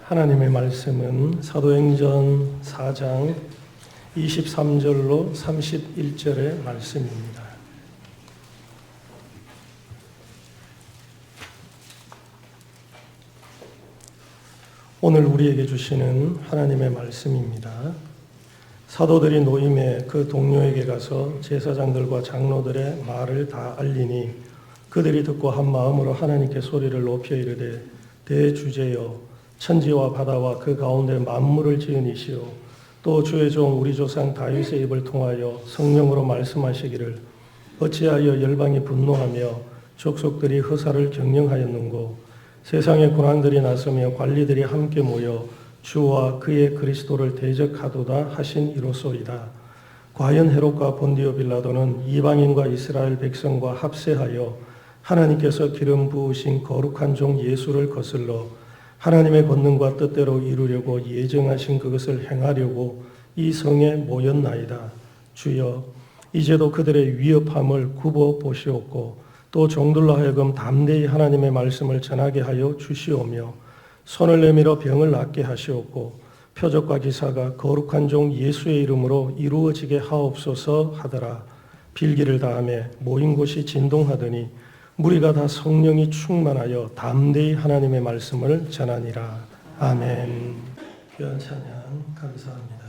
하나님의 말씀은 사도행전 4장 23절로 31절의 말씀입니다. 오늘 우리에게 주시는 하나님의 말씀입니다. 사도들이 노임에 그 동료에게 가서 제사장들과 장로들의 말을 다 알리니 그들이 듣고 한 마음으로 하나님께 소리를 높여 이르되 대주제여 천지와 바다와 그 가운데 만물을 지은 이시오 또 주의 종 우리 조상 다윗의 입을 통하여 성령으로 말씀하시기를 어찌하여 열방이 분노하며 족속들이 허사를 경영하였는고 세상의 군왕들이 나서며 관리들이 함께 모여 주와 그의 그리스도를 대적하도다 하신 이로소이다. 과연 헤롯과 본디오 빌라도는 이방인과 이스라엘 백성과 합세하여 하나님께서 기름 부으신 거룩한 종 예수를 거슬러 하나님의 권능과 뜻대로 이루려고 예정하신 그것을 행하려고 이 성에 모였나이다. 주여 이제도 그들의 위협함을 굽어 보시옵고 또 종들로 하여금 담대히 하나님의 말씀을 전하게 하여 주시오며 손을 내밀어 병을 낫게 하시옵고 표적과 기사가 거룩한 종 예수의 이름으로 이루어지게 하옵소서 하더라. 빌기를 다하며 모인 곳이 진동하더니 무리가 다 성령이 충만하여 담대히 하나님의 말씀을 전하니라. 아멘. 귀한 찬양 감사합니다.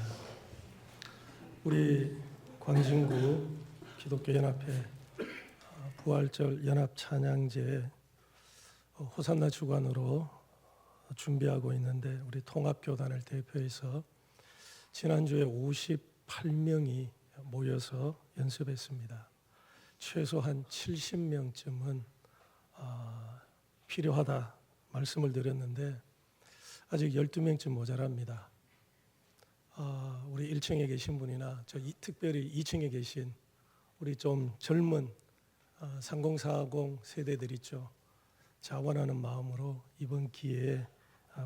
우리 광진구 기독교 연합회 부활절 연합 찬양제 호산나 주관으로 준비하고 있는데 우리 통합교단을 대표해서 지난주에 58명이 모여서 연습했습니다. 최소한 70명쯤은 필요하다 말씀을 드렸는데 아직 12명쯤 모자랍니다. 우리 1층에 계신 분이나 특별히 2층에 계신 우리 좀 젊은 3040 세대들 있죠. 자원하는 마음으로 이번 기회에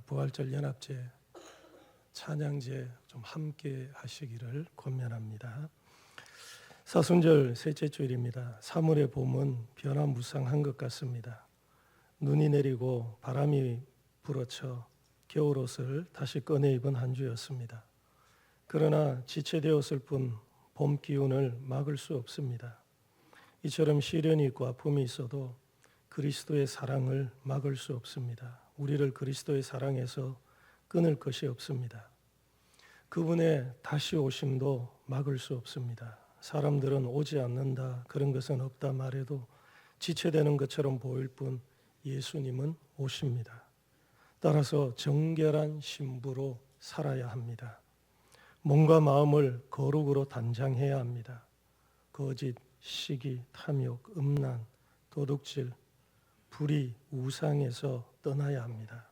부활절 연합제 찬양제 좀 함께 하시기를 권면합니다. 사순절 셋째 주일입니다. 3월의 봄은 변화무쌍한 것 같습니다. 눈이 내리고 바람이 불어쳐 겨울옷을 다시 꺼내 입은 한 주였습니다. 그러나 지체되었을 뿐 봄 기운을 막을 수 없습니다. 이처럼 시련이 있고 아픔이 있어도 그리스도의 사랑을 막을 수 없습니다. 우리를 그리스도의 사랑에서 끊을 것이 없습니다. 그분의 다시 오심도 막을 수 없습니다. 사람들은 오지 않는다, 그런 것은 없다 말해도 지체되는 것처럼 보일 뿐 예수님은 오십니다. 따라서 정결한 신부로 살아야 합니다. 몸과 마음을 거룩으로 단장해야 합니다. 거짓, 시기, 탐욕, 음란, 도둑질, 불의, 우상에서 떠나야 합니다.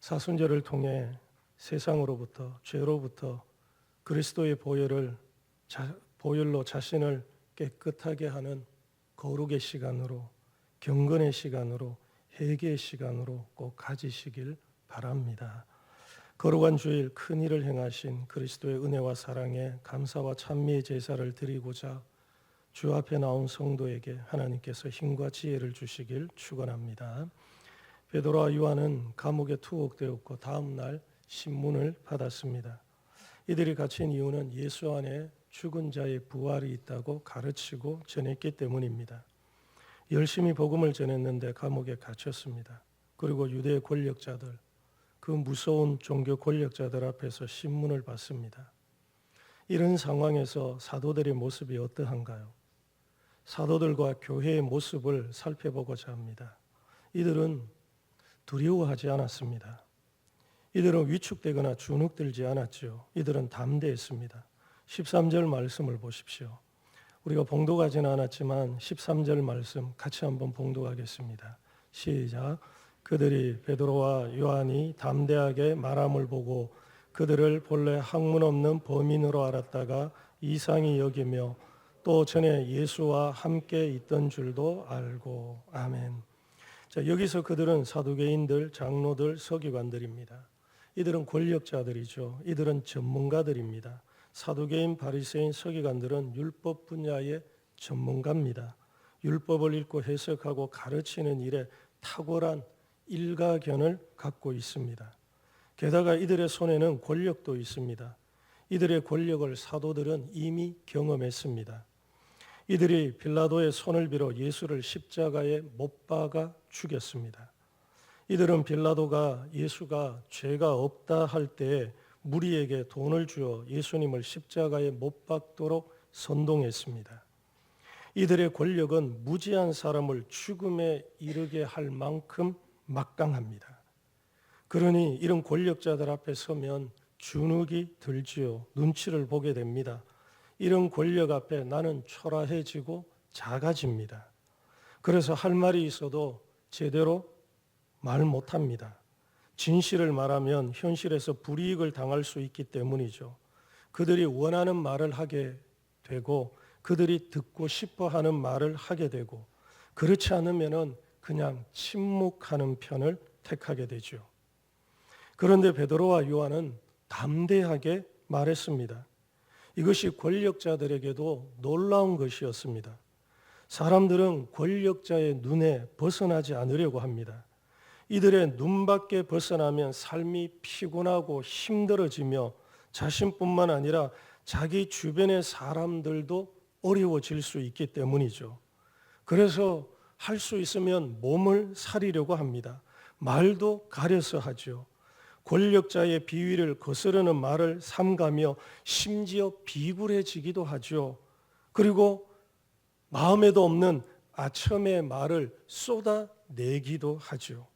사순절을 통해 세상으로부터, 죄로부터 그리스도의 보혈로 자신을 깨끗하게 하는 거룩의 시간으로, 경건의 시간으로, 회개의 시간으로 꼭 가지시길 바랍니다. 거룩한 주일 큰 일을 행하신 그리스도의 은혜와 사랑에 감사와 찬미의 제사를 드리고자 주 앞에 나온 성도에게 하나님께서 힘과 지혜를 주시길 축원합니다. 베드로와 요한은 감옥에 투옥되었고 다음 날 신문을 받았습니다. 이들이 갇힌 이유는 예수 안에 죽은 자의 부활이 있다고 가르치고 전했기 때문입니다. 열심히 복음을 전했는데 감옥에 갇혔습니다. 그리고 유대 권력자들, 그 무서운 종교 권력자들 앞에서 신문을 받습니다. 이런 상황에서 사도들의 모습이 어떠한가요? 사도들과 교회의 모습을 살펴보고자 합니다. 이들은 두려워하지 않았습니다. 이들은 위축되거나 주눅들지 않았죠. 이들은 담대했습니다. 13절 말씀을 보십시오. 우리가 봉독하지는 않았지만 13절 말씀 같이 한번 봉독하겠습니다. 시작. 그들이 베드로와 요한이 담대하게 말함을 보고 그들을 본래 학문 없는 범인으로 알았다가 이상히 여기며 또 전에 예수와 함께 있던 줄도 알고. 아멘. 자, 여기서 그들은 사두개인들, 장로들, 서기관들입니다. 이들은 권력자들이죠. 이들은 전문가들입니다. 사두개인, 바리새인, 서기관들은 율법 분야의 전문가입니다. 율법을 읽고 해석하고 가르치는 일에 탁월한 일가견을 갖고 있습니다. 게다가 이들의 손에는 권력도 있습니다. 이들의 권력을 사도들은 이미 경험했습니다. 이들이 빌라도의 손을 빌어 예수를 십자가에 못 박아 죽였습니다. 이들은 빌라도가 예수가 죄가 없다 할 때에 무리에게 돈을 주어 예수님을 십자가에 못 박도록 선동했습니다. 이들의 권력은 무지한 사람을 죽음에 이르게 할 만큼 막강합니다. 그러니 이런 권력자들 앞에 서면 주눅이 들지요. 눈치를 보게 됩니다. 이런 권력 앞에 나는 초라해지고 작아집니다. 그래서 할 말이 있어도 제대로 말 못합니다. 진실을 말하면 현실에서 불이익을 당할 수 있기 때문이죠. 그들이 원하는 말을 하게 되고 그들이 듣고 싶어하는 말을 하게 되고 그렇지 않으면은 그냥 침묵하는 편을 택하게 되죠. 그런데 베드로와 요한은 담대하게 말했습니다. 이것이 권력자들에게도 놀라운 것이었습니다. 사람들은 권력자의 눈에 벗어나지 않으려고 합니다. 이들의 눈밖에 벗어나면 삶이 피곤하고 힘들어지며 자신뿐만 아니라 자기 주변의 사람들도 어려워질 수 있기 때문이죠. 그래서 할 수 있으면 몸을 사리려고 합니다. 말도 가려서 하죠. 권력자의 비위를 거스르는 말을 삼가며 심지어 비굴해지기도 하죠. 그리고 마음에도 없는 아첨의 말을 쏟아내기도 하죠.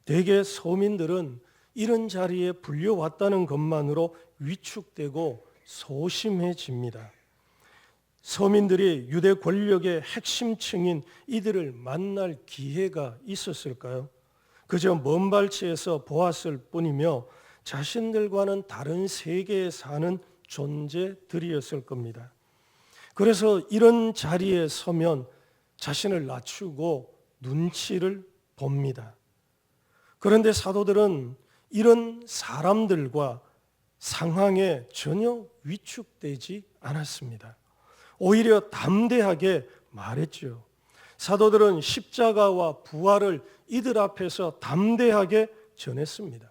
대개 서민들은 이런 자리에 불려왔다는 것만으로 위축되고 소심해집니다. 서민들이 유대 권력의 핵심층인 이들을 만날 기회가 있었을까요? 그저 먼 발치에서 보았을 뿐이며 자신들과는 다른 세계에 사는 존재들이었을 겁니다. 그래서 이런 자리에 서면 자신을 낮추고 눈치를 봅니다. 그런데 사도들은 이런 사람들과 상황에 전혀 위축되지 않았습니다. 오히려 담대하게 말했죠. 사도들은 십자가와 부활을 이들 앞에서 담대하게 전했습니다.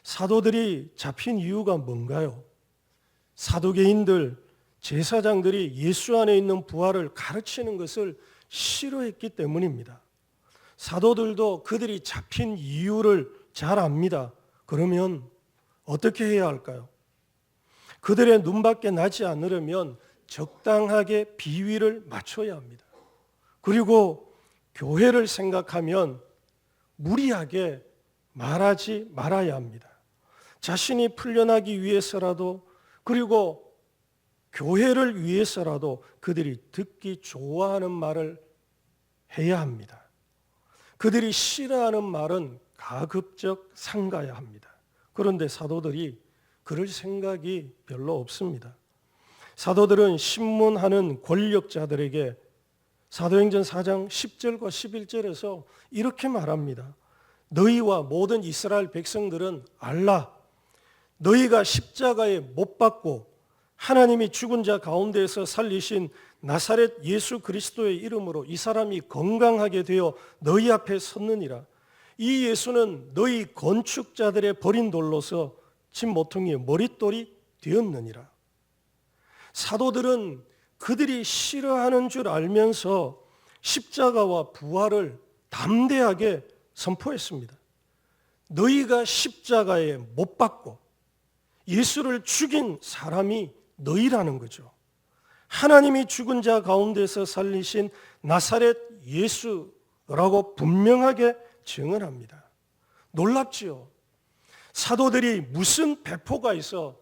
사도들이 잡힌 이유가 뭔가요? 사두개인들, 제사장들이 예수 안에 있는 부활을 가르치는 것을 싫어했기 때문입니다. 사도들도 그들이 잡힌 이유를 잘 압니다. 그러면 어떻게 해야 할까요? 그들의 눈밖에 나지 않으려면 적당하게 비위를 맞춰야 합니다. 그리고 교회를 생각하면 무리하게 말하지 말아야 합니다. 자신이 풀려나기 위해서라도 그리고 교회를 위해서라도 그들이 듣기 좋아하는 말을 해야 합니다. 그들이 싫어하는 말은 가급적 삼가야 합니다. 그런데 사도들이 그럴 생각이 별로 없습니다. 사도들은 신문하는 권력자들에게 사도행전 4장 10절과 11절에서 이렇게 말합니다. 너희와 모든 이스라엘 백성들은 알라. 너희가 십자가에 못 박고 하나님이 죽은 자 가운데에서 살리신 나사렛 예수 그리스도의 이름으로 이 사람이 건강하게 되어 너희 앞에 섰느니라. 이 예수는 너희 건축자들의 버린 돌로서 집 모퉁이의 머릿돌이 되었느니라. 사도들은 그들이 싫어하는 줄 알면서 십자가와 부활을 담대하게 선포했습니다. 너희가 십자가에 못 박고 예수를 죽인 사람이 너희라는 거죠. 하나님이 죽은 자 가운데서 살리신 나사렛 예수라고 분명하게 증언합니다. 놀랍지요? 사도들이 무슨 배포가 있어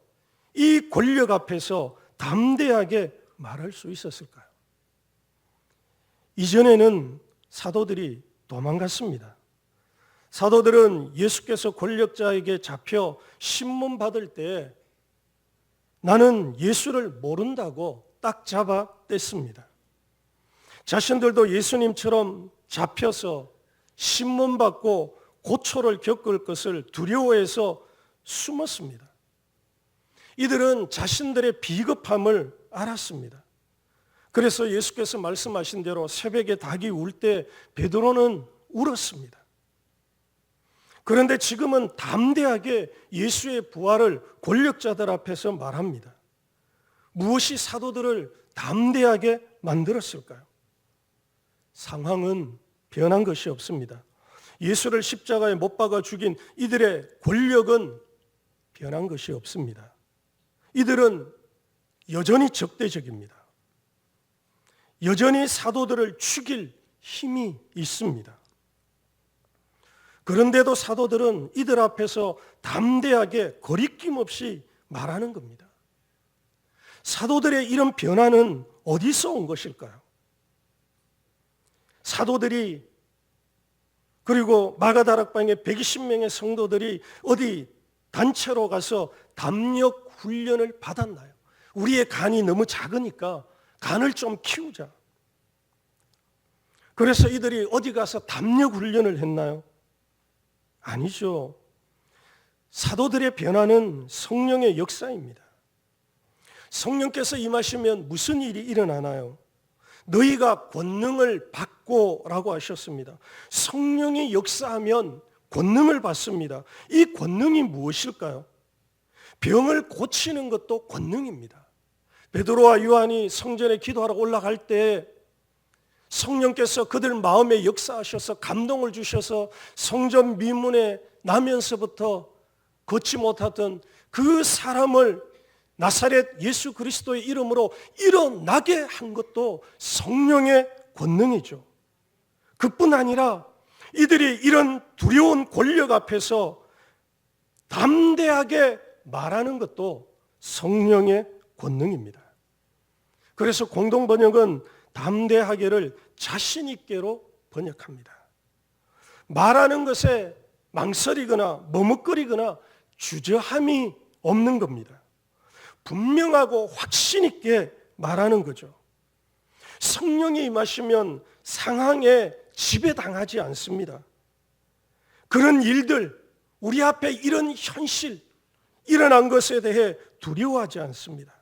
이 권력 앞에서 담대하게 말할 수 있었을까요? 이전에는 사도들이 도망갔습니다. 사도들은 예수께서 권력자에게 잡혀 신문 받을 때 나는 예수를 모른다고 딱 잡아 뗐습니다. 자신들도 예수님처럼 잡혀서 신문 받고 고초를 겪을 것을 두려워해서 숨었습니다. 이들은 자신들의 비겁함을 알았습니다. 그래서 예수께서 말씀하신 대로 새벽에 닭이 울 때 베드로는 울었습니다. 그런데 지금은 담대하게 예수의 부활을 권력자들 앞에서 말합니다. 무엇이 사도들을 담대하게 만들었을까요? 상황은 변한 것이 없습니다. 예수를 십자가에 못 박아 죽인 이들의 권력은 변한 것이 없습니다. 이들은 여전히 적대적입니다. 여전히 사도들을 죽일 힘이 있습니다. 그런데도 사도들은 이들 앞에서 담대하게 거리낌 없이 말하는 겁니다. 사도들의 이런 변화는 어디서 온 것일까요? 사도들이 그리고 마가다락방의 120명의 성도들이 어디 단체로 가서 담력 훈련을 받았나요? 우리의 간이 너무 작으니까 간을 좀 키우자. 그래서 이들이 어디 가서 담력 훈련을 했나요? 아니죠. 사도들의 변화는 성령의 역사입니다. 성령께서 임하시면 무슨 일이 일어나나요? 너희가 권능을 받고라고 하셨습니다. 성령이 역사하면 권능을 받습니다. 이 권능이 무엇일까요? 병을 고치는 것도 권능입니다. 베드로와 요한이 성전에 기도하러 올라갈 때 성령께서 그들 마음에 역사하셔서 감동을 주셔서 성전 미문에 나면서부터 걷지 못하던 그 사람을 나사렛 예수 그리스도의 이름으로 일어나게 한 것도 성령의 권능이죠. 그뿐 아니라 이들이 이런 두려운 권력 앞에서 담대하게 말하는 것도 성령의 권능입니다. 그래서 공동번역은 담대하게를 자신 있게로 번역합니다. 말하는 것에 망설이거나 머뭇거리거나 주저함이 없는 겁니다. 분명하고 확신 있게 말하는 거죠. 성령이 임하시면 상황에 지배당하지 않습니다. 그런 일들, 우리 앞에 이런 현실, 일어난 것에 대해 두려워하지 않습니다.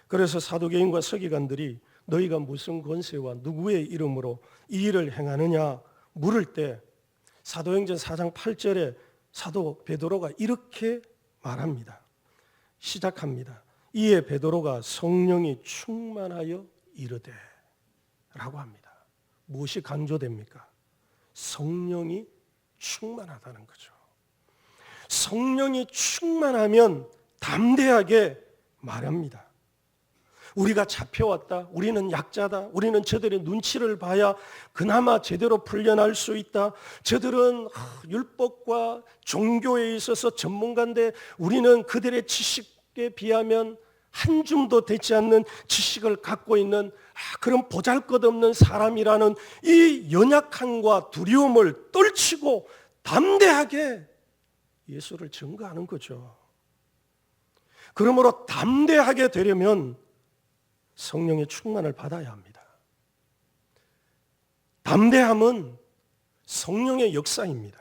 그래서 사도계인과 서기관들이 너희가 무슨 권세와 누구의 이름으로 이 일을 행하느냐 물을 때 사도행전 4장 8절에 사도 베드로가 이렇게 말합니다. 시작합니다. 이에 베드로가 성령이 충만하여 이르되 라고 합니다. 무엇이 강조됩니까? 성령이 충만하다는 거죠. 성령이 충만하면 담대하게 말합니다. 우리가 잡혀왔다. 우리는 약자다. 우리는 저들의 눈치를 봐야 그나마 제대로 풀려날 수 있다. 저들은 율법과 종교에 있어서 전문가인데 우리는 그들의 지식에 비하면 한 줌도 되지 않는 지식을 갖고 있는 그런 보잘것없는 사람이라는 이 연약함과 두려움을 떨치고 담대하게 예수를 증거하는 거죠. 그러므로 담대하게 되려면 성령의 충만을 받아야 합니다. 담대함은 성령의 역사입니다.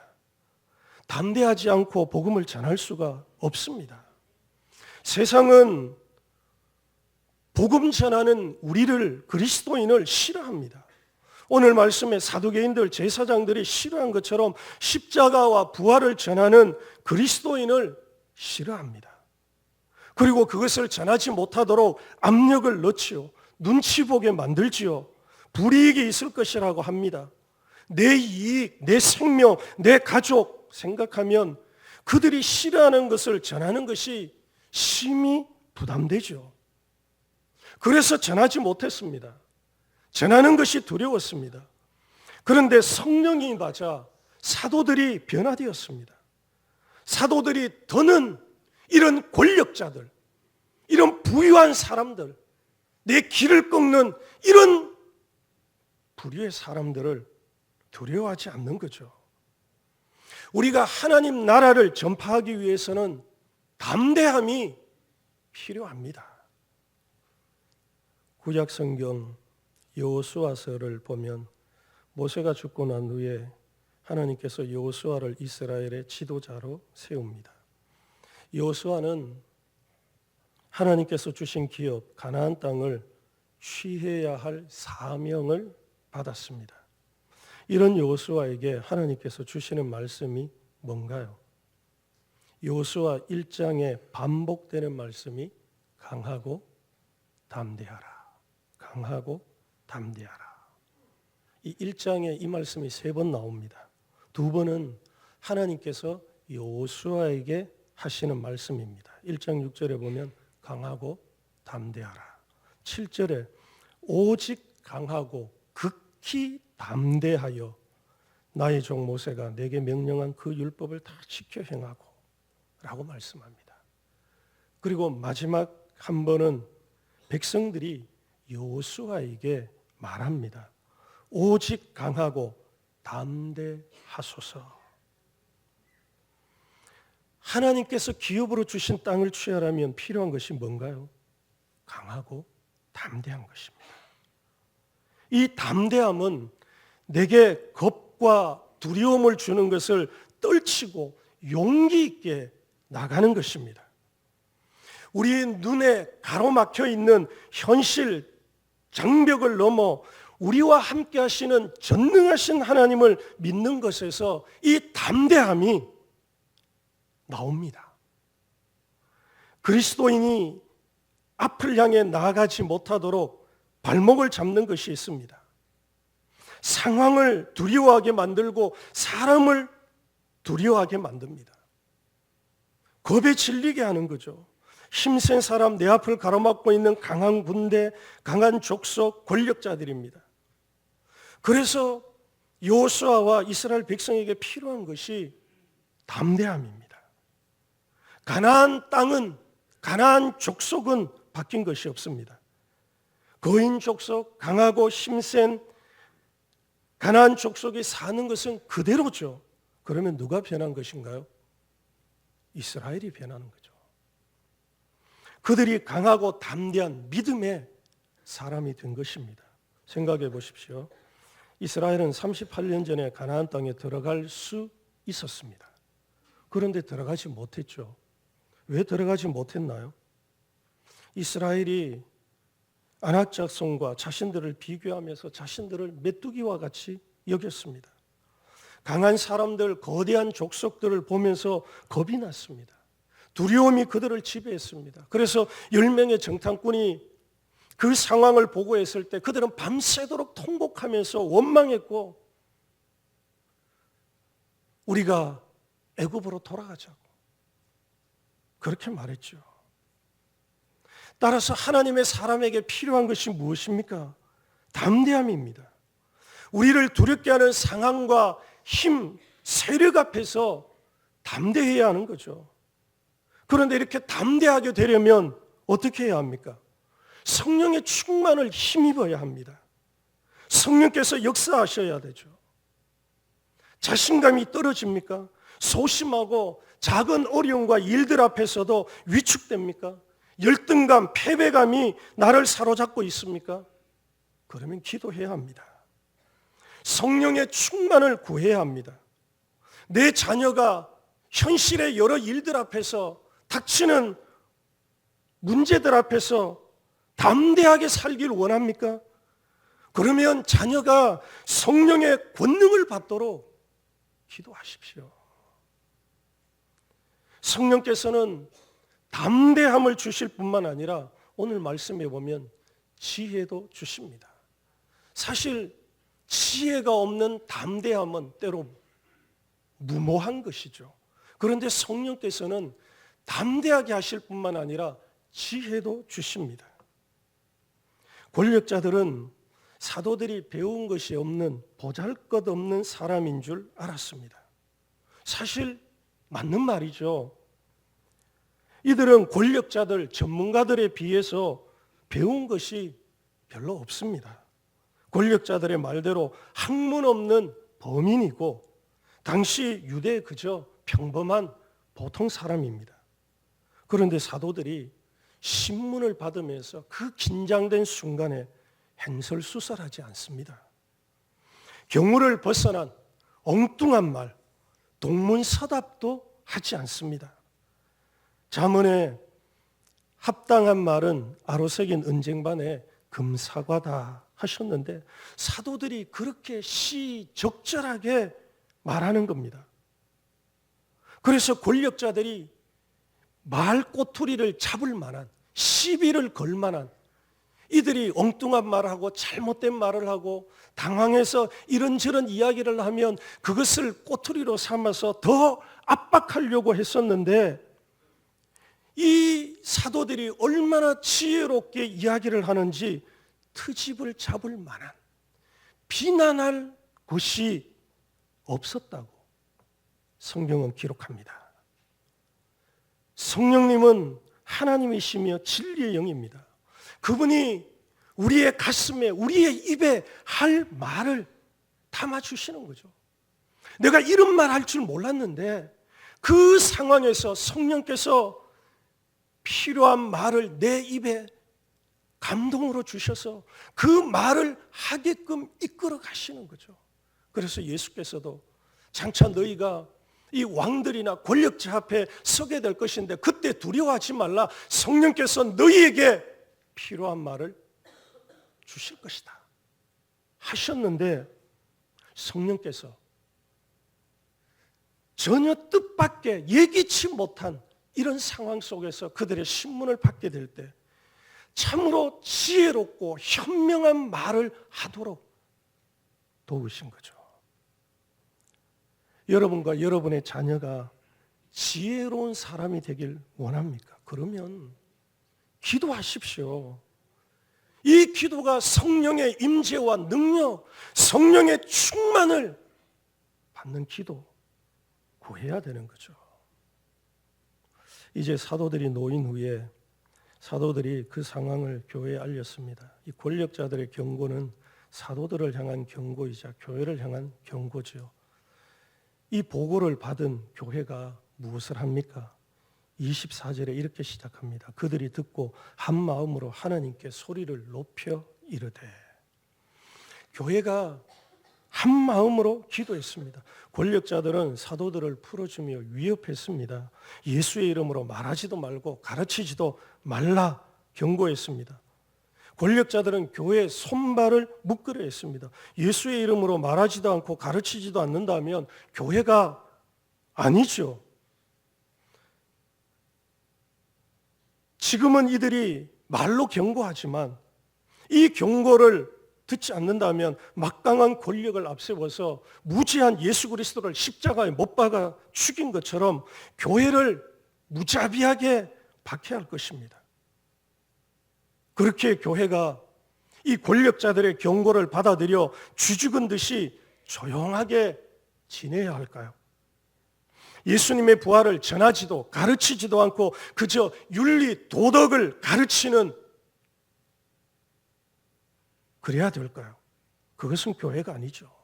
담대하지 않고 복음을 전할 수가 없습니다. 세상은 복음 전하는 우리를, 그리스도인을 싫어합니다. 오늘 말씀에 사두개인들, 제사장들이 싫어한 것처럼 십자가와 부활을 전하는 그리스도인을 싫어합니다. 그리고 그것을 전하지 못하도록 압력을 넣지요. 눈치 보게 만들지요. 불이익이 있을 것이라고 합니다. 내 이익, 내 생명, 내 가족 생각하면 그들이 싫어하는 것을 전하는 것이 심히 부담되죠. 그래서 전하지 못했습니다. 전하는 것이 두려웠습니다. 그런데 성령이 임하자 사도들이 변화되었습니다. 사도들이 더는 이런 권력자들, 이런 부유한 사람들, 내 길을 꺾는 이런 불의의 사람들을 두려워하지 않는 거죠. 우리가 하나님 나라를 전파하기 위해서는 담대함이 필요합니다. 구약성경 여호수아서를 보면 모세가 죽고 난 후에 하나님께서 여호수아를 이스라엘의 지도자로 세웁니다. 여호수아는 하나님께서 주신 기업 가나안 땅을 취해야 할 사명을 받았습니다. 이런 여호수아에게 하나님께서 주시는 말씀이 뭔가요? 여호수아 1장에 반복되는 말씀이 강하고 담대하라. 강하고 담대하라. 이 1장에 이 말씀이 3번 나옵니다. 2번은 하나님께서 여호수아에게 하시는 말씀입니다. 1장 6절에 보면 강하고 담대하라. 7절에 오직 강하고 극히 담대하여 나의 종 모세가 내게 명령한 그 율법을 다 지켜 행하고 라고 말씀합니다. 그리고 마지막 한 번은 백성들이 여호수아에게 말합니다. 오직 강하고 담대하소서. 하나님께서 기업으로 주신 땅을 취하려면 필요한 것이 뭔가요? 강하고 담대한 것입니다. 이 담대함은 내게 겁과 두려움을 주는 것을 떨치고 용기 있게 나가는 것입니다. 우리 눈에 가로막혀 있는 현실 장벽을 넘어 우리와 함께 하시는 전능하신 하나님을 믿는 것에서 이 담대함이 나옵니다. 그리스도인이 앞을 향해 나아가지 못하도록 발목을 잡는 것이 있습니다. 상황을 두려워하게 만들고 사람을 두려워하게 만듭니다. 겁에 질리게 하는 거죠. 힘센 사람, 내 앞을 가로막고 있는 강한 군대, 강한 족속, 권력자들입니다. 그래서 여호수아와 이스라엘 백성에게 필요한 것이 담대함입니다. 가나안 땅은, 가나안 족속은 바뀐 것이 없습니다. 거인 족속, 강하고 힘센 가나안 족속이 사는 것은 그대로죠. 그러면 누가 변한 것인가요? 이스라엘이 변하는 거죠. 그들이 강하고 담대한 믿음의 사람이 된 것입니다. 생각해 보십시오. 이스라엘은 38년 전에 가나안 땅에 들어갈 수 있었습니다. 그런데 들어가지 못했죠. 왜 들어가지 못했나요? 이스라엘이 아낙 자손과 자신들을 비교하면서 자신들을 메뚜기와 같이 여겼습니다. 강한 사람들, 거대한 족속들을 보면서 겁이 났습니다. 두려움이 그들을 지배했습니다. 그래서 10명의 정탐꾼이 그 상황을 보고했을 때 그들은 밤새도록 통곡하면서 원망했고 우리가 애굽으로 돌아가자고 그렇게 말했죠. 따라서 하나님의 사람에게 필요한 것이 무엇입니까? 담대함입니다. 우리를 두렵게 하는 상황과 힘, 세력 앞에서 담대해야 하는 거죠. 그런데 이렇게 담대하게 되려면 어떻게 해야 합니까? 성령의 충만을 힘입어야 합니다. 성령께서 역사하셔야 되죠. 자신감이 떨어집니까? 소심하고 작은 어려움과 일들 앞에서도 위축됩니까? 열등감, 패배감이 나를 사로잡고 있습니까? 그러면 기도해야 합니다. 성령의 충만을 구해야 합니다. 내 자녀가 현실의 여러 일들 앞에서 닥치는 문제들 앞에서 담대하게 살길 원합니까? 그러면 자녀가 성령의 권능을 받도록 기도하십시오. 성령께서는 담대함을 주실 뿐만 아니라 오늘 말씀에 보면 지혜도 주십니다. 사실 지혜가 없는 담대함은 때로 무모한 것이죠. 그런데 성령께서는 담대하게 하실 뿐만 아니라 지혜도 주십니다. 권력자들은 사도들이 배운 것이 없는 보잘것없는 사람인 줄 알았습니다. 사실 맞는 말이죠. 이들은 권력자들, 전문가들에 비해서 배운 것이 별로 없습니다. 권력자들의 말대로 학문 없는 범인이고 당시 유대에 그저 평범한 보통 사람입니다. 그런데 사도들이 신문을 받으면서 그 긴장된 순간에 행설수설하지 않습니다. 경우를 벗어난 엉뚱한 말, 동문서답도 하지 않습니다. 잠언에 합당한 말은 아로새긴 은쟁반에 금사과다 하셨는데 사도들이 그렇게 시적절하게 말하는 겁니다. 그래서 권력자들이 말 꼬투리를 잡을 만한, 시비를 걸 만한, 이들이 엉뚱한 말하고 잘못된 말을 하고 당황해서 이런저런 이야기를 하면 그것을 꼬투리로 삼아서 더 압박하려고 했었는데, 이 사도들이 얼마나 지혜롭게 이야기를 하는지 트집을 잡을 만한, 비난할 곳이 없었다고 성경은 기록합니다. 성령님은 하나님이시며 진리의 영입니다. 그분이 우리의 가슴에, 우리의 입에 할 말을 담아주시는 거죠. 내가 이런 말 할 줄 몰랐는데 그 상황에서 성령께서 필요한 말을 내 입에 감동으로 주셔서 그 말을 하게끔 이끌어 가시는 거죠. 그래서 예수께서도 장차 너희가 이 왕들이나 권력자 앞에 서게 될 것인데 그때 두려워하지 말라. 성령께서 너희에게 필요한 말을 주실 것이다 하셨는데, 성령께서 전혀 뜻밖의 예기치 못한 이런 상황 속에서 그들의 신문을 받게 될 때 참으로 지혜롭고 현명한 말을 하도록 도우신 거죠. 여러분과 여러분의 자녀가 지혜로운 사람이 되길 원합니까? 그러면 기도하십시오. 이 기도가 성령의 임재와 능력, 성령의 충만을 받는 기도 구해야 되는 거죠. 이제 사도들이 놓인 후에 사도들이 그 상황을 교회에 알렸습니다. 이 권력자들의 경고는 사도들을 향한 경고이자 교회를 향한 경고죠. 이 보고를 받은 교회가 무엇을 합니까? 24절에 이렇게 시작합니다. 그들이 듣고 한 마음으로 하나님께 소리를 높여 이르되. 교회가 한 마음으로 기도했습니다. 권력자들은 사도들을 풀어주며 위협했습니다. 예수의 이름으로 말하지도 말고 가르치지도 말라 경고했습니다. 권력자들은 교회의 손발을 묶으려 했습니다. 예수의 이름으로 말하지도 않고 가르치지도 않는다면 교회가 아니죠. 지금은 이들이 말로 경고하지만 이 경고를 듣지 않는다면 막강한 권력을 앞세워서 무지한 예수 그리스도를 십자가에 못 박아 죽인 것처럼 교회를 무자비하게 박해할 것입니다. 그렇게 교회가 이 권력자들의 경고를 받아들여 쥐죽은 듯이 조용하게 지내야 할까요? 예수님의 부활을 전하지도 가르치지도 않고 그저 윤리, 도덕을 가르치는, 그래야 될까요? 그것은 교회가 아니죠.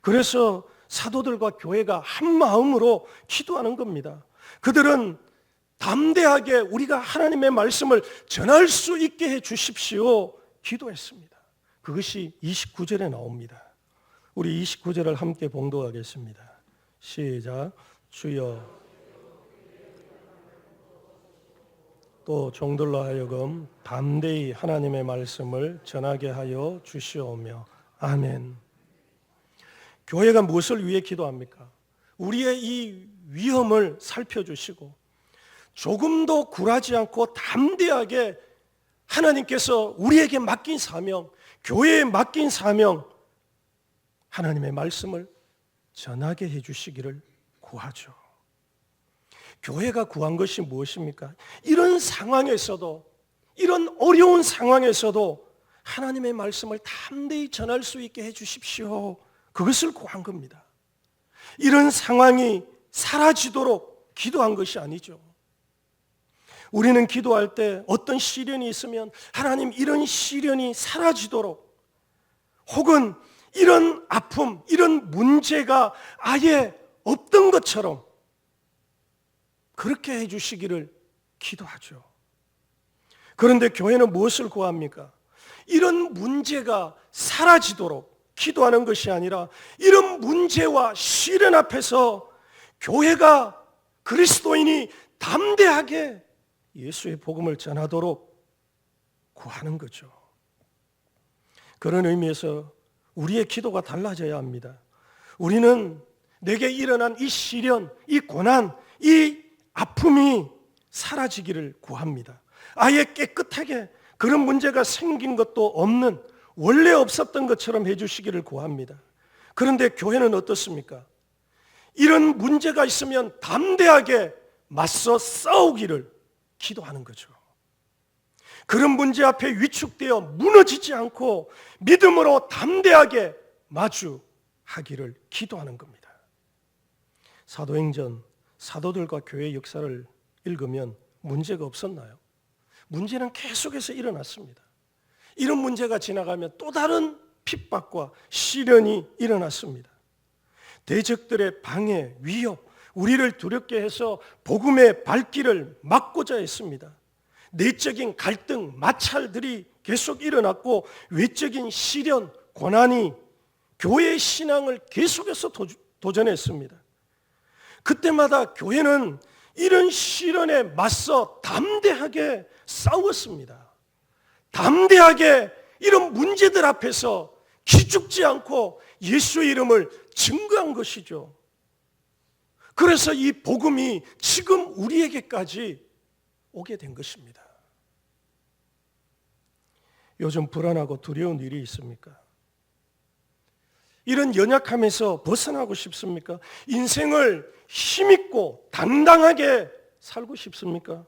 그래서 사도들과 교회가 한 마음으로 기도하는 겁니다. 그들은 담대하게 우리가 하나님의 말씀을 전할 수 있게 해 주십시오 기도했습니다. 그것이 29절에 나옵니다. 우리 29절을 함께 봉독하겠습니다. 시작. 주여, 또 종들로 하여금 담대히 하나님의 말씀을 전하게 하여 주시오며. 아멘. 교회가 무엇을 위해 기도합니까? 우리의 이 위험을 살펴주시고 조금도 굴하지 않고 담대하게 하나님께서 우리에게 맡긴 사명, 교회에 맡긴 사명, 하나님의 말씀을 전하게 해주시기를 구하죠. 교회가 구한 것이 무엇입니까? 이런 상황에서도, 이런 어려운 상황에서도 하나님의 말씀을 담대히 전할 수 있게 해주십시오. 그것을 구한 겁니다. 이런 상황이 사라지도록 기도한 것이 아니죠. 우리는 기도할 때 어떤 시련이 있으면 하나님 이런 시련이 사라지도록, 혹은 이런 아픔, 이런 문제가 아예 없던 것처럼 그렇게 해주시기를 기도하죠. 그런데 교회는 무엇을 구합니까? 이런 문제가 사라지도록 기도하는 것이 아니라 이런 문제와 시련 앞에서 교회가, 그리스도인이 담대하게 예수의 복음을 전하도록 구하는 거죠. 그런 의미에서 우리의 기도가 달라져야 합니다. 우리는 내게 일어난 이 시련, 이 고난, 이 아픔이 사라지기를 구합니다. 아예 깨끗하게 그런 문제가 생긴 것도 없는, 원래 없었던 것처럼 해주시기를 구합니다. 그런데 교회는 어떻습니까? 이런 문제가 있으면 담대하게 맞서 싸우기를 기도하는 거죠. 그런 문제 앞에 위축되어 무너지지 않고 믿음으로 담대하게 마주하기를 기도하는 겁니다. 사도행전, 사도들과 교회의 역사를 읽으면 문제가 없었나요? 문제는 계속해서 일어났습니다. 이런 문제가 지나가면 또 다른 핍박과 시련이 일어났습니다. 대적들의 방해, 위협, 우리를 두렵게 해서 복음의 발길을 막고자 했습니다. 내적인 갈등, 마찰들이 계속 일어났고 외적인 시련, 고난이 교회의 신앙을 계속해서 도전했습니다. 그때마다 교회는 이런 시련에 맞서 담대하게 싸웠습니다. 담대하게 이런 문제들 앞에서 기죽지 않고 예수의 이름을 증거한 것이죠. 그래서 이 복음이 지금 우리에게까지 오게 된 것입니다. 요즘 불안하고 두려운 일이 있습니까? 이런 연약함에서 벗어나고 싶습니까? 인생을 힘있고 당당하게 살고 싶습니까?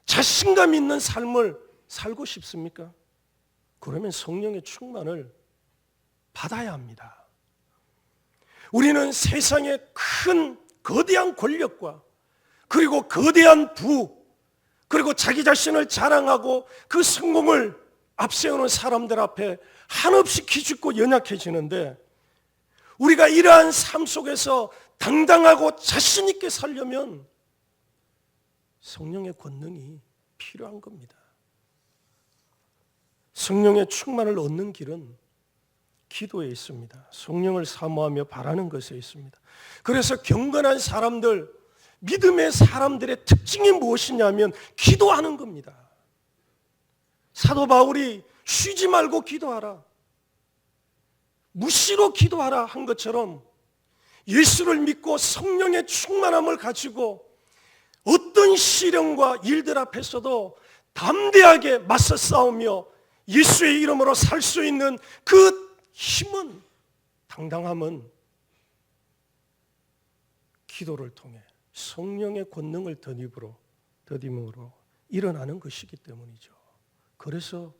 자신감 있는 삶을 살고 싶습니까? 그러면 성령의 충만을 받아야 합니다. 우리는 세상의 큰 거대한 권력과 그리고 거대한 부, 그리고 자기 자신을 자랑하고 그 성공을 앞세우는 사람들 앞에 한없이 기죽고 연약해지는데, 우리가 이러한 삶 속에서 당당하고 자신 있게 살려면 성령의 권능이 필요한 겁니다. 성령의 충만을 얻는 길은 기도에 있습니다. 성령을 사모하며 바라는 것에 있습니다. 그래서 경건한 사람들, 믿음의 사람들의 특징이 무엇이냐면 기도하는 겁니다. 사도 바울이 쉬지 말고 기도하라, 무시로 기도하라 한 것처럼 예수를 믿고 성령의 충만함을 가지고 어떤 시련과 일들 앞에서도 담대하게 맞서 싸우며 예수의 이름으로 살 수 있는 그 힘은, 당당함은 기도를 통해 성령의 권능을 더딤으로 일어나는 것이기 때문이죠. 그래서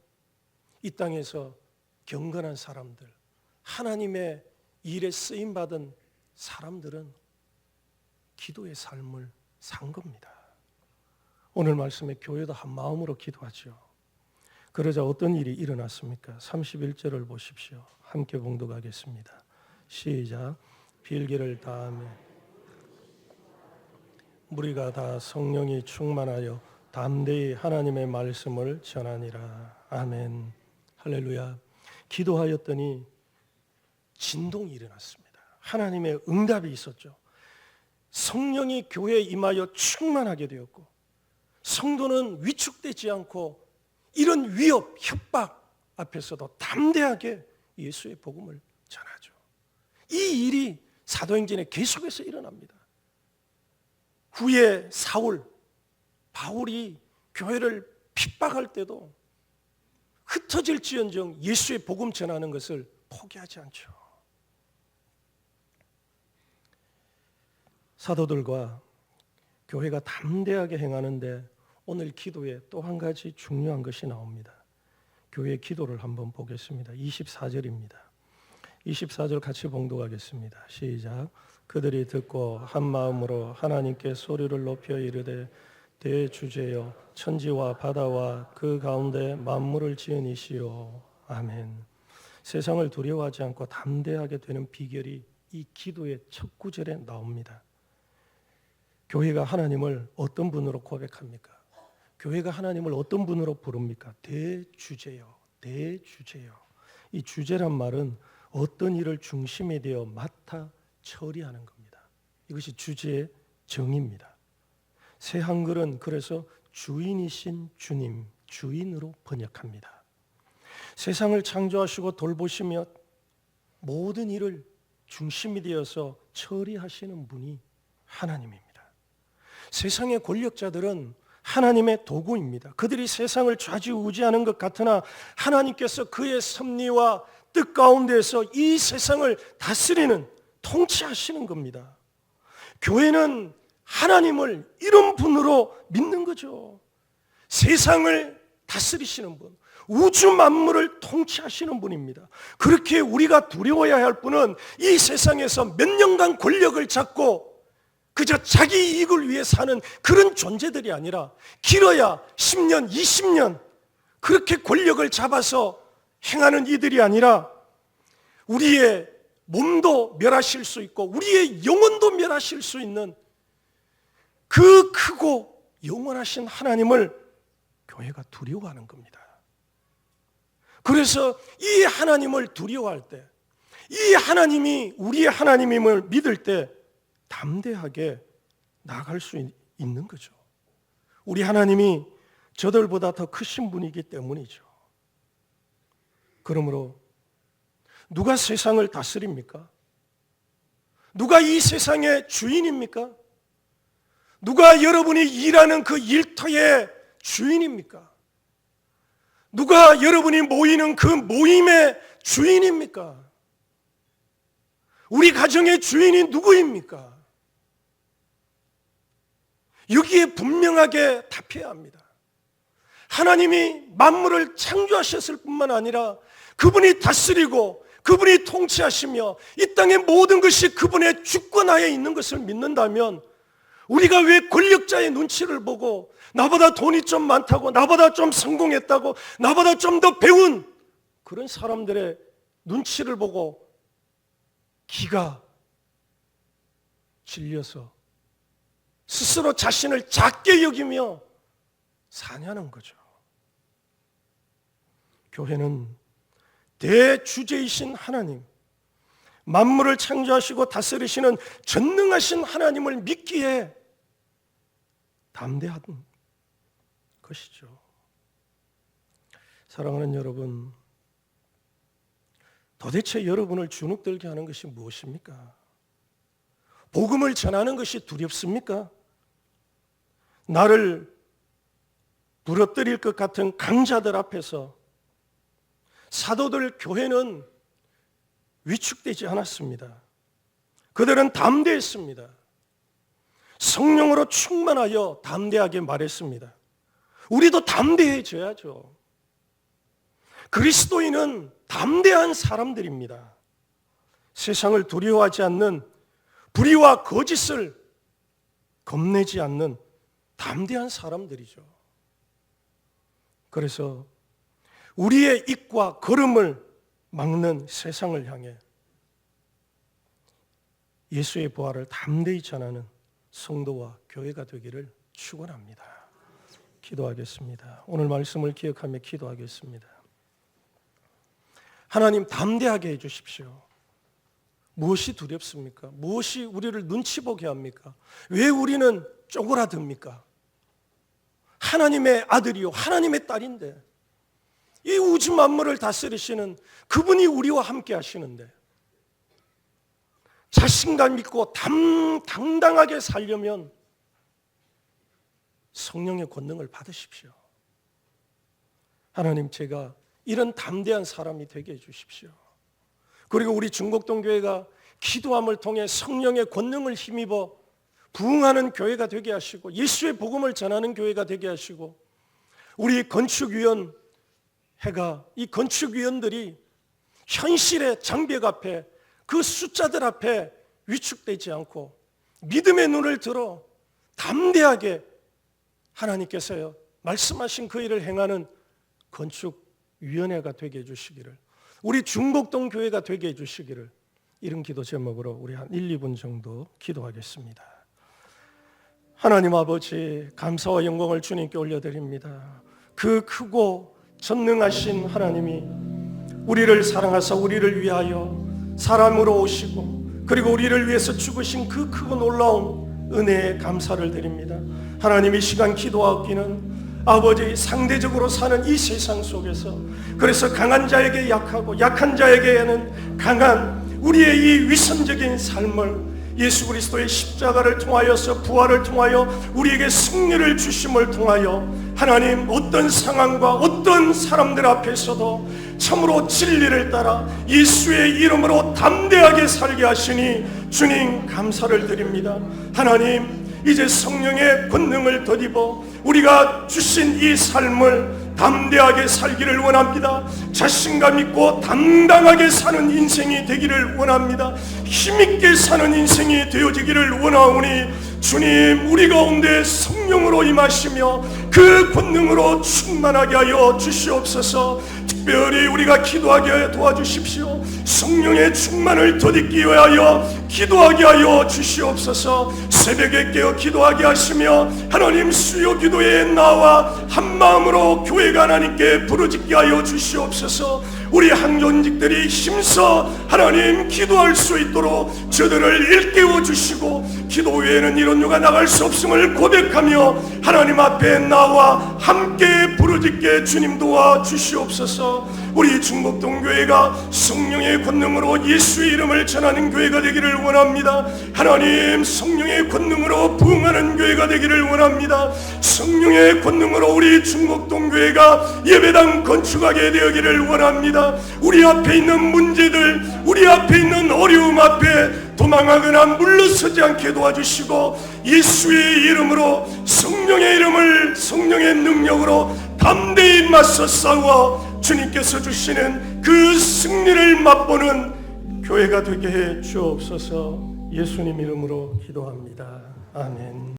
이 땅에서 경건한 사람들, 하나님의 일에 쓰임받은 사람들은 기도의 삶을 산 겁니다. 오늘 말씀에 교회도 한 마음으로 기도하죠. 그러자 어떤 일이 일어났습니까? 31절을 보십시오. 함께 봉독하겠습니다. 시작. 빌기를 다하며 무리가 다 성령이 충만하여 담대히 하나님의 말씀을 전하니라. 아멘. 할렐루야. 기도하였더니 진동이 일어났습니다. 하나님의 응답이 있었죠. 성령이 교회에 임하여 충만하게 되었고, 성도는 위축되지 않고 이런 위협, 협박 앞에서도 담대하게 예수의 복음을 전하죠. 이 일이 사도행전에 계속해서 일어납니다. 후에 바울이 교회를 핍박할 때도 흩어질지언정 예수의 복음 전하는 것을 포기하지 않죠. 사도들과 교회가 담대하게 행하는데 오늘 기도에 또 한 가지 중요한 것이 나옵니다. 교회 기도를 한번 보겠습니다. 24절입니다. 24절 같이 봉독하겠습니다. 시작. 그들이 듣고 한 마음으로 하나님께 소리를 높여 이르되 대주제여 천지와 바다와 그 가운데 만물을 지은 이시오. 아멘. 세상을 두려워하지 않고 담대하게 되는 비결이 이 기도의 첫 구절에 나옵니다. 교회가 하나님을 어떤 분으로 고백합니까? 교회가 하나님을 어떤 분으로 부릅니까? 대주제요. 대주제요. 이 주제란 말은 어떤 일을 중심에 되어 맡아 처리하는 겁니다. 이것이 주제의 정의입니다. 새 한글은 그래서 주인이신 주님, 주인으로 번역합니다. 세상을 창조하시고 돌보시며 모든 일을 중심이 되어서 처리하시는 분이 하나님입니다. 세상의 권력자들은 하나님의 도구입니다. 그들이 세상을 좌지우지하는 것 같으나 하나님께서 그의 섭리와 뜻 가운데에서 이 세상을 다스리는, 통치하시는 겁니다. 교회는 하나님을 이런 분으로 믿는 거죠. 세상을 다스리시는 분, 우주 만물을 통치하시는 분입니다. 그렇게 우리가 두려워야 할 분은 이 세상에서 몇 년간 권력을 잡고 그저 자기 이익을 위해 사는 그런 존재들이 아니라 길어야 10년, 20년 그렇게 권력을 잡아서 행하는 이들이 아니라 우리의 몸도 멸하실 수 있고 우리의 영혼도 멸하실 수 있는 그 크고 영원하신 하나님을 교회가 두려워하는 겁니다. 그래서 이 하나님을 두려워할 때, 이 하나님이 우리의 하나님임을 믿을 때 담대하게 나아갈 수 있는 거죠. 우리 하나님이 저들보다 더 크신 분이기 때문이죠. 그러므로 누가 세상을 다스립니까? 누가 이 세상의 주인입니까? 누가 여러분이 일하는 그 일터의 주인입니까? 누가 여러분이 모이는 그 모임의 주인입니까? 우리 가정의 주인이 누구입니까? 여기에 분명하게 답해야 합니다. 하나님이 만물을 창조하셨을 뿐만 아니라 그분이 다스리고 그분이 통치하시며 이 땅의 모든 것이 그분의 주권하에 있는 것을 믿는다면 우리가 왜 권력자의 눈치를 보고 나보다 돈이 좀 많다고, 나보다 좀 성공했다고, 나보다 좀 더 배운 그런 사람들의 눈치를 보고 기가 질려서 스스로 자신을 작게 여기며 사냐는 거죠. 교회는 대주제이신 하나님, 만물을 창조하시고 다스리시는 전능하신 하나님을 믿기에 담대한 것이죠. 사랑하는 여러분, 도대체 여러분을 주눅들게 하는 것이 무엇입니까? 복음을 전하는 것이 두렵습니까? 나를 부러뜨릴 것 같은 강자들 앞에서 사도들 교회는 위축되지 않았습니다. 그들은 담대했습니다. 성령으로 충만하여 담대하게 말했습니다. 우리도 담대해져야죠. 그리스도인은 담대한 사람들입니다. 세상을 두려워하지 않는, 불의와 거짓을 겁내지 않는 담대한 사람들이죠. 그래서 우리의 입과 걸음을 막는 세상을 향해 예수의 부활을 담대히 전하는 성도와 교회가 되기를 축원합니다. 기도하겠습니다. 오늘 말씀을 기억하며 기도하겠습니다. 하나님, 담대하게 해주십시오. 무엇이 두렵습니까? 무엇이 우리를 눈치 보게 합니까? 왜 우리는 쪼그라듭니까? 하나님의 아들이요 하나님의 딸인데, 이 우주 만물을 다스리시는 그분이 우리와 함께 하시는데 자신감 있고 당당하게 살려면 성령의 권능을 받으십시오. 하나님, 제가 이런 담대한 사람이 되게 해주십시오. 그리고 우리 중곡동 교회가 기도함을 통해 성령의 권능을 힘입어 부흥하는 교회가 되게 하시고 예수의 복음을 전하는 교회가 되게 하시고, 우리 건축위원회가, 이 건축위원들이 현실의 장벽 앞에, 그 숫자들 앞에 위축되지 않고 믿음의 눈을 들어 담대하게 하나님께서요 말씀하신 그 일을 행하는 건축위원회가 되게 해주시기를, 우리 중곡동 교회가 되게 해주시기를, 이런 기도 제목으로 우리 한 1, 2분 정도 기도하겠습니다. 하나님 아버지, 감사와 영광을 주님께 올려드립니다. 그 크고 전능하신 하나님이 우리를 사랑하사 우리를 위하여 사람으로 오시고 그리고 우리를 위해서 죽으신 그 크고 놀라운 은혜에 감사를 드립니다. 하나님, 이 시간 기도하기는 아버지, 상대적으로 사는 이 세상 속에서, 그래서 강한 자에게 약하고 약한 자에게는 강한 우리의 이 위선적인 삶을 예수 그리스도의 십자가를 통하여서, 부활을 통하여 우리에게 승리를 주심을 통하여 하나님, 어떤 상황과 어떤 사람들 앞에서도 참으로 진리를 따라 예수의 이름으로 담대하게 살게 하시니 주님 감사를 드립니다. 하나님, 이제 성령의 권능을 덧입어 우리가 주신 이 삶을 담대하게 살기를 원합니다. 자신감 있고 당당하게 사는 인생이 되기를 원합니다. 힘있게 사는 인생이 되어지기를 원하오니 주님, 우리 가운데 성령으로 임하시며 그 권능으로 충만하게 하여 주시옵소서. 특별히 우리가 기도하게 도와주십시오. 성령의 충만을 덧입기 위하여 기도하게 하여 주시옵소서. 새벽에 깨어 기도하게 하시며 하나님, 수요 기도에 나와 한마음으로 교회가 하나님께 부르짖게 하여 주시옵소서. 우리 항존직들이 힘써 하나님 기도할 수 있도록 저들을 일깨워 주시고, 기도 외에는 이런 유가 나갈 수 없음을 고백하며 하나님 앞에 나와 함께 부르짖게 주님 도와 주시옵소서. 우리 중곡동교회가 성령의 권능으로 예수의 이름을 전하는 교회가 되기를 원합니다. 하나님, 성령의 권능으로 부흥하는 교회가 되기를 원합니다. 성령의 권능으로 우리 중곡동교회가 예배당 건축하게 되기를 원합니다. 우리 앞에 있는 문제들, 우리 앞에 있는 어려움 앞에 도망하거나 물러서지 않게 도와주시고, 예수의 이름으로, 성령의 이름을, 성령의 능력으로 담대히 맞서 싸워 주님께서 주시는 그 승리를 맛보는 교회가 되게 해 주옵소서. 예수님 이름으로 기도합니다. 아멘.